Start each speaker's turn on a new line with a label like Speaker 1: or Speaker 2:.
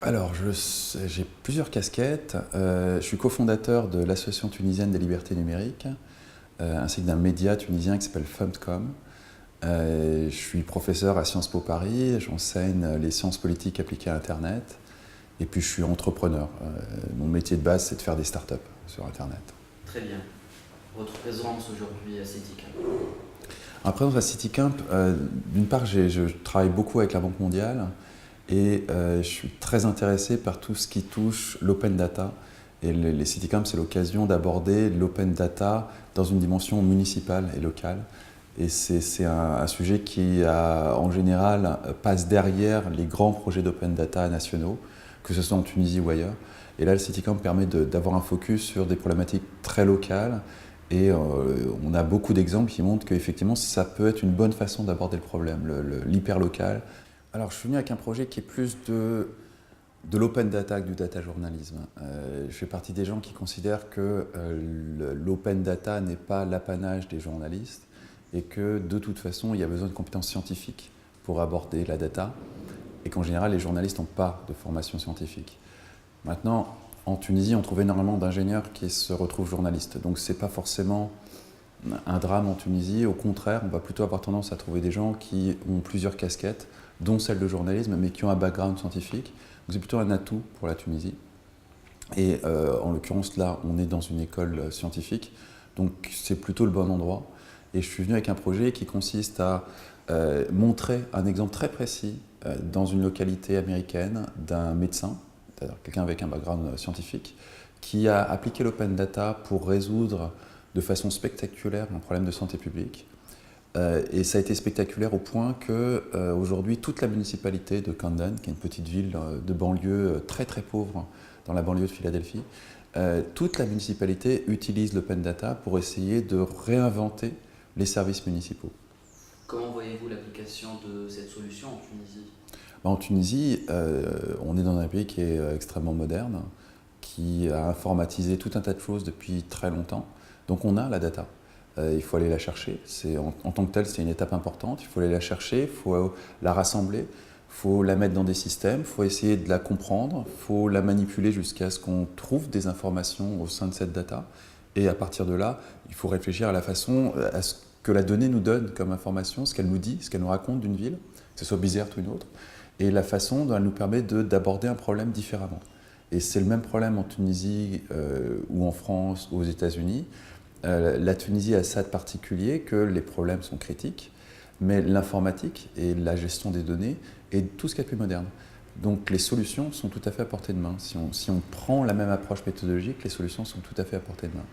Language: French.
Speaker 1: Alors, j'ai plusieurs casquettes. Je suis cofondateur de l'Association tunisienne des libertés numériques, ainsi que d'un média tunisien qui s'appelle Femtcom. Je suis professeur à Sciences Po Paris, j'enseigne les sciences politiques appliquées à Internet, et puis je suis entrepreneur. Mon métier de base, c'est de faire des startups sur Internet.
Speaker 2: Très bien. Votre présence aujourd'hui à CityCamp.
Speaker 1: En présence à CityCamp, d'une part, je travaille beaucoup avec la Banque mondiale, et je suis très intéressé par tout ce qui touche l'open data. Et les CityCamp, c'est l'occasion d'aborder l'open data dans une dimension municipale et locale. Et c'est un sujet qui, en général, passe derrière les grands projets d'open data nationaux, que ce soit en Tunisie ou ailleurs. Et là, le CityCamp permet d'avoir un focus sur des problématiques très locales. Et on a beaucoup d'exemples qui montrent qu'effectivement, ça peut être une bonne façon d'aborder le problème, l'hyperlocal. Alors, je suis venu avec un projet qui est plus de l'open data que du data journalisme. Je fais partie des gens qui considèrent que l'open data n'est pas l'apanage des journalistes et que de toute façon, il y a besoin de compétences scientifiques pour aborder la data et qu'en général, les journalistes n'ont pas de formation scientifique. Maintenant, en Tunisie, on trouve énormément d'ingénieurs qui se retrouvent journalistes. Donc, ce n'est pas forcément un drame en Tunisie. Au contraire, on va plutôt avoir tendance à trouver des gens qui ont plusieurs casquettes, dont celle de journalisme, mais qui ont un background scientifique. Donc c'est plutôt un atout pour la Tunisie. Et en l'occurrence, là, on est dans une école scientifique, donc c'est plutôt le bon endroit. Et je suis venu avec un projet qui consiste à montrer un exemple très précis dans une localité américaine d'un médecin, c'est-à-dire quelqu'un avec un background scientifique, qui a appliqué l'open data pour résoudre de façon spectaculaire un problème de santé publique. Et ça a été spectaculaire au point qu'aujourd'hui, toute la municipalité de Camden, qui est une petite ville de banlieue très très pauvre dans la banlieue de Philadelphie, toute la municipalité utilise l'open data pour essayer de réinventer les services municipaux.
Speaker 2: Comment voyez-vous l'application de cette solution en Tunisie?
Speaker 1: En Tunisie, on est dans un pays qui est extrêmement moderne, qui a informatisé tout un tas de choses depuis très longtemps. Donc on a la data. Il faut aller la chercher. En tant que telle, c'est une étape importante. Il faut aller la chercher, il faut la rassembler, il faut la mettre dans des systèmes, il faut essayer de la comprendre, il faut la manipuler jusqu'à ce qu'on trouve des informations au sein de cette data. Et à partir de là, il faut réfléchir à la façon, à ce que la donnée nous donne comme information, ce qu'elle nous dit, ce qu'elle nous raconte d'une ville, que ce soit Bizerte ou une autre, et la façon dont elle nous permet d'aborder un problème différemment. Et c'est le même problème en Tunisie ou en France ou aux États-Unis. La Tunisie a ça de particulier que les problèmes sont critiques, mais l'informatique et la gestion des données est tout ce qu'il y a de plus moderne. Donc les solutions sont tout à fait à portée de main. Si on prend la même approche méthodologique, les solutions sont tout à fait à portée de main.